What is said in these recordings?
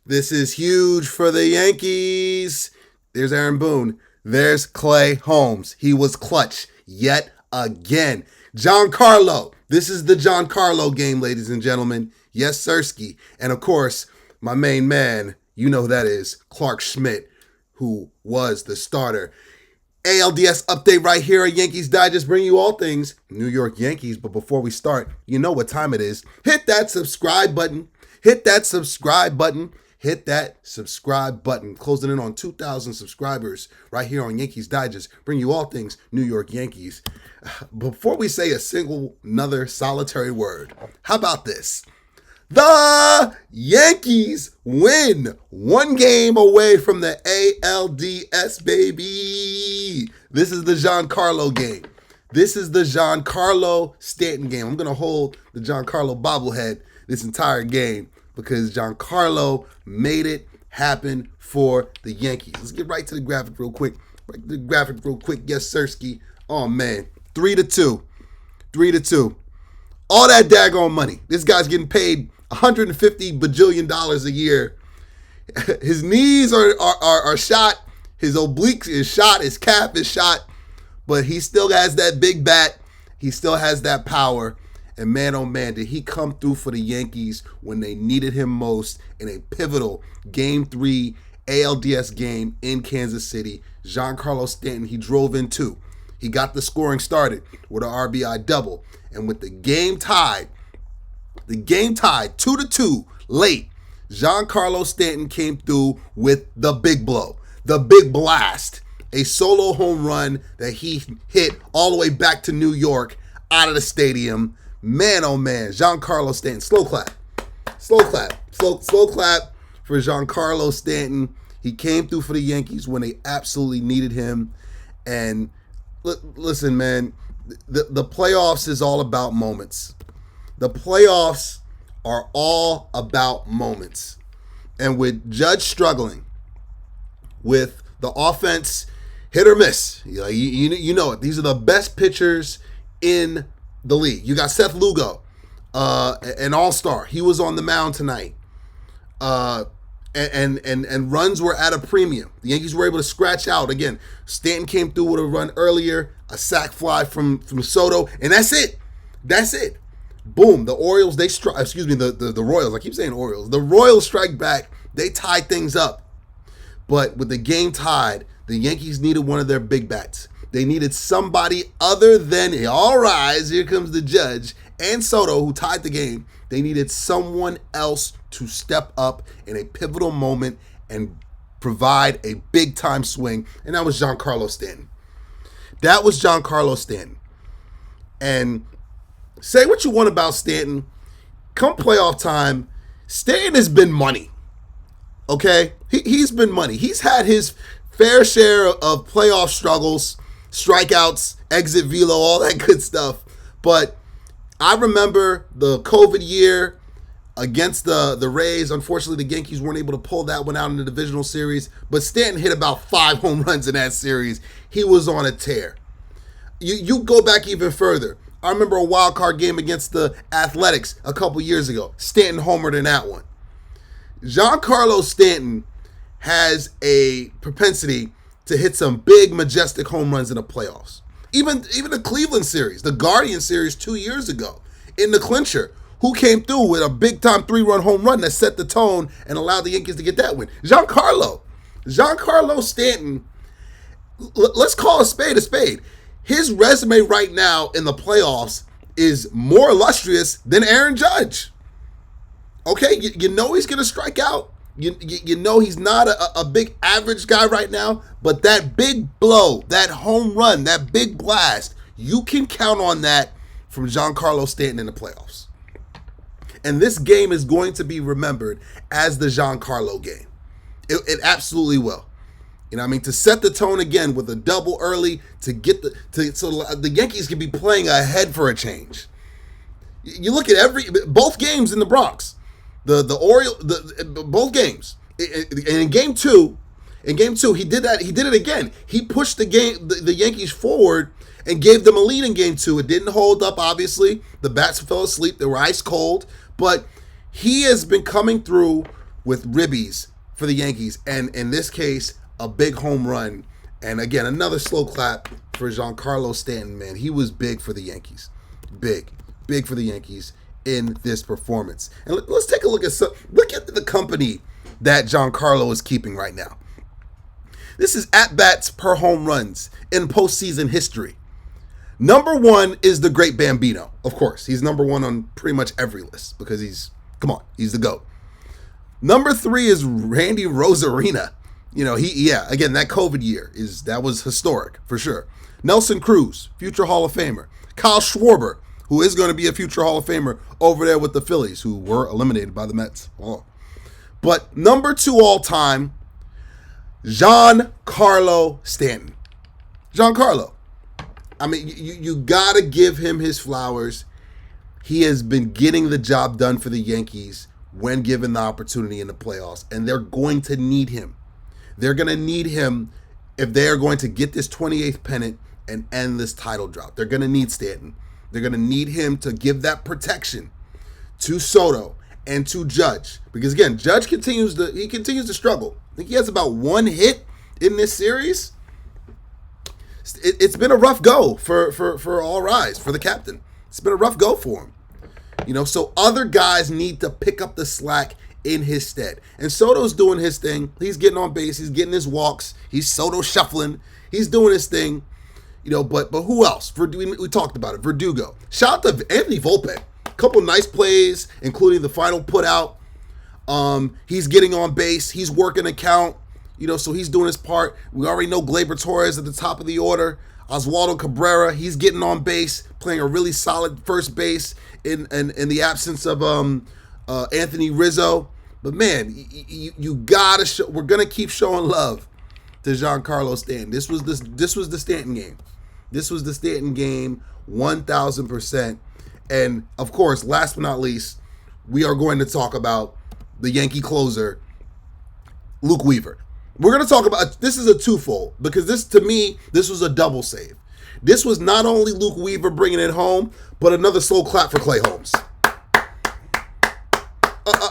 This is huge for the Yankees. There's Aaron Boone. There's Clay Holmes. He was clutch yet again. Giancarlo. This is the Giancarlo game, ladies and gentlemen. Yes, Sirski. And of course, my main man, you know who that is, Clark Schmidt, who was the starter. ALDS update right here at Yankees Digest, bring you all things New York Yankees. But before we start, you know what time it is. Hit that subscribe button. Hit that subscribe button. Hit that subscribe button. Closing in on 2,000 subscribers right here on Yankees Digest. Bring you all things New York Yankees. Before we say a single, another solitary word, how about this? The Yankees win. One game away from the ALDS, baby. This is the Giancarlo game. This is the Giancarlo Stanton game. I'm going to hold the Giancarlo bobblehead this entire game because Giancarlo made it happen for the Yankees. Let's get right to the graphic real quick. Yes, Sirski. Oh, man. 3-2. 3-2. All that daggone money. This guy's getting paid $150 bajillion a year. His knees are shot. His obliques is shot. His calf is shot. But he still has that big bat. He still has that power. And man, oh man, did he come through for the Yankees when they needed him most in a pivotal Game 3 ALDS game in Kansas City. Giancarlo Stanton, he drove in two. He got the scoring started with an RBI double. And with the game tied 2-2 late, Giancarlo Stanton came through with the big blow, the big blast, a solo home run that he hit all the way back to New York out of the stadium. Man, oh man, Giancarlo Stanton. Slow clap for Giancarlo Stanton. He came through for the Yankees when they absolutely needed him. And listen, man, the playoffs is all about moments. The playoffs are all about moments. And with Judge struggling, with the offense hit or miss, you know it. These are the best pitchers in the league. You got Seth Lugo, an all-star. He was on the mound tonight. And runs were at a premium. The Yankees were able to scratch out. Again, Stanton came through with a run earlier, a sac fly from Soto, and that's it. Boom. The Orioles, the Royals. I keep saying Orioles. The Royals strike back. They tied things up. But with the game tied, the Yankees needed one of their big bats. They needed somebody other than, all rise, here comes the Judge, and Soto, who tied the game. They needed someone else to step up in a pivotal moment and provide a big-time swing, and that was Giancarlo Stanton. And say what you want about Stanton. Come playoff time, Stanton has been money. Okay? He's been money. He's had his fair share of playoff struggles, strikeouts, exit velo, all that good stuff. But I remember the COVID year against the Rays. Unfortunately, the Yankees weren't able to pull that one out in the divisional series. But Stanton hit about 5 home runs in that series. He was on a tear. You go back even further. I remember a wild card game against the Athletics a couple years ago. Stanton homered in that one. Giancarlo Stanton has a propensity to hit some big, majestic home runs in the playoffs. Even the Cleveland series, the Guardian series 2 years ago, in the clincher, who came through with a big-time 3-run home run that set the tone and allowed the Yankees to get that win? Giancarlo Stanton, let's call a spade a spade. His resume right now in the playoffs is more illustrious than Aaron Judge. Okay, you know he's going to strike out. You know he's not a big average guy right now, but that big blow, that home run, that big blast, you can count on that from Giancarlo Stanton in the playoffs. And this game is going to be remembered as the Giancarlo game. It absolutely will. You know what I mean? To set the tone again with a double early to get so the Yankees can be playing ahead for a change. You look at both games in the Bronx. Both games. And in game two, he did that. He did it again. He pushed the Yankees forward and gave them a lead in game two. It didn't hold up, obviously. The bats fell asleep. They were ice cold. But he has been coming through with ribbies for the Yankees, and in this case, a big home run. And again, another slow clap for Giancarlo Stanton, man. He was big for the Yankees. Big for the Yankees in this performance. And let's take a look at the company that Giancarlo is keeping right now. This is at-bats per home runs in postseason history. Number 1 is the great Bambino. Of course, he's number 1 on pretty much every list because he's the GOAT. Number 3 is Randy Rosarina. Again, that COVID year that was historic for sure. Nelson Cruz, future Hall of Famer. Kyle Schwarber, who is going to be a future Hall of Famer over there with the Phillies, who were eliminated by the Mets. Oh. But number 2 all time, Giancarlo Stanton. Giancarlo. I mean, you got to give him his flowers. He has been getting the job done for the Yankees when given the opportunity in the playoffs, and they're going to need him. They're going to need him if they are going to get this 28th pennant and end this title drought. They're going to need Stanton. They're going to need him to give that protection to Soto and to Judge. Because again, Judge continues to struggle. I think he has about 1 hit in this series. It's been a rough go for All Rise, for the captain. It's been a rough go for him. So other guys need to pick up the slack in his stead. And Soto's doing his thing. He's getting on base. He's getting his walks. He's Soto shuffling. He's doing his thing. But who else? We talked about it. Verdugo. Shout out to Anthony Volpe. A couple nice plays, including the final put out. He's getting on base. He's working a count. So he's doing his part. We already know Gleyber Torres at the top of the order. Oswaldo Cabrera, he's getting on base, playing a really solid first base in the absence of Anthony Rizzo. But man, you gotta show. We're gonna keep showing love to Giancarlo Stanton. This was the Stanton game. This was the Stanton game, 1,000%. And of course, last but not least, we are going to talk about the Yankee closer, Luke Weaver. We're going to talk about, this is a twofold, because this was a double save. This was not only Luke Weaver bringing it home, but another slow clap for Clay Holmes.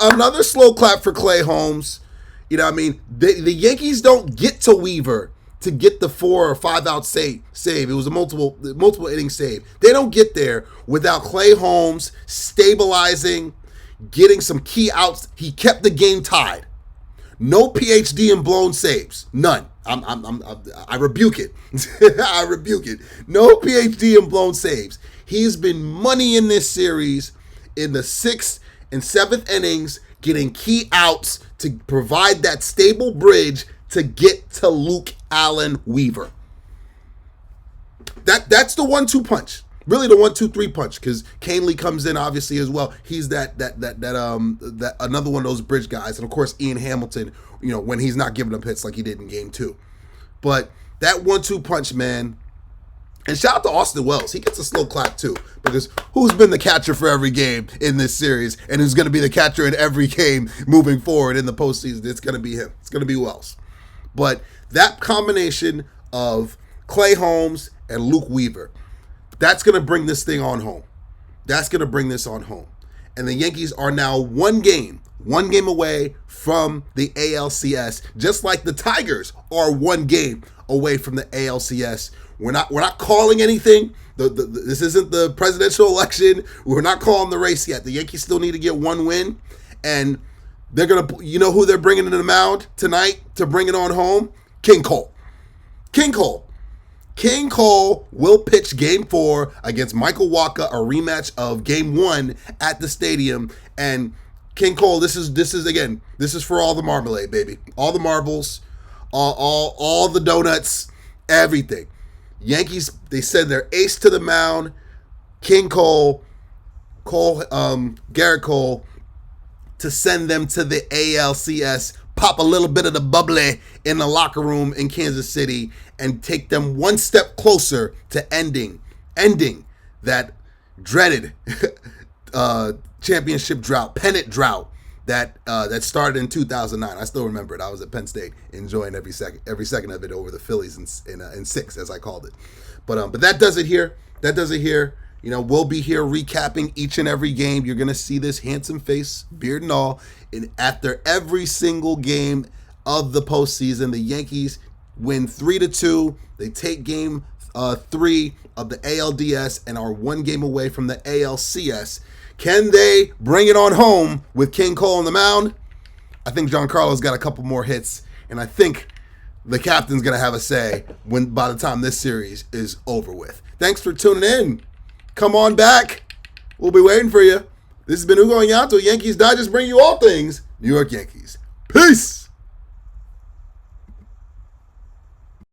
Another slow clap for Clay Holmes. The Yankees don't get to Weaver to get the 4 or 5 out save. It was a multiple inning save. They don't get there without Clay Holmes stabilizing, getting some key outs. He kept the game tied. No PhD in blown saves. None. I rebuke it. I rebuke it. No PhD in blown saves. He's been money in this series in the 6th and 7th innings, getting key outs to provide that stable bridge to get to Luke Allen Weaver. That's the 1-2 punch. Really the 1-2-3 punch, because Canely comes in obviously as well. He's that another one of those bridge guys, and of course Ian Hamilton, when he's not giving up hits like he did in Game 2. But that 1-2 punch, man. And shout out to Austin Wells. He gets a slow clap too, because who's been the catcher for every game in this series, and who's going to be the catcher in every game moving forward in the postseason? It's going to be him. It's going to be Wells. But that combination of Clay Holmes and Luke Weaver, that's going to bring this thing on home. That's going to bring this on home. And the Yankees are now one game away from the ALCS, just like the Tigers are 1 game away from the ALCS. We're not calling anything. This isn't the presidential election. We're not calling the race yet. The Yankees still need to get 1 win, and they're gonna. Who they're bringing in the mound tonight to bring it on home? King Cole. King Cole will pitch Game 4 against Michael Wacha, a rematch of Game 1 at the stadium. And King Cole, this is for all the marmalade, baby. All the marbles, all the donuts, everything. Yankees, they send their ace to the mound. King Cole, Garrett Cole, to send them to the ALCS, pop a little bit of the bubbly in the locker room in Kansas City, and take them one step closer to ending that dreaded championship drought, pennant drought that started in 2009. I still remember it. I was at Penn State enjoying every second of it over the Phillies in 6, as I called it. But that does it here. We'll be here recapping each and every game. You're going to see this handsome face, beard and all. And after every single game of the postseason, the Yankees win 3-2. They take game 3 of the ALDS and are 1 game away from the ALCS. Can they bring it on home with King Cole on the mound? I think Giancarlo's got a couple more hits, and I think the captain's going to have a say by the time this series is over with. Thanks for tuning in. Come on back. We'll be waiting for you. This has been Ugo Onyianta, Yankees Digest, bringing you all things New York Yankees. Peace.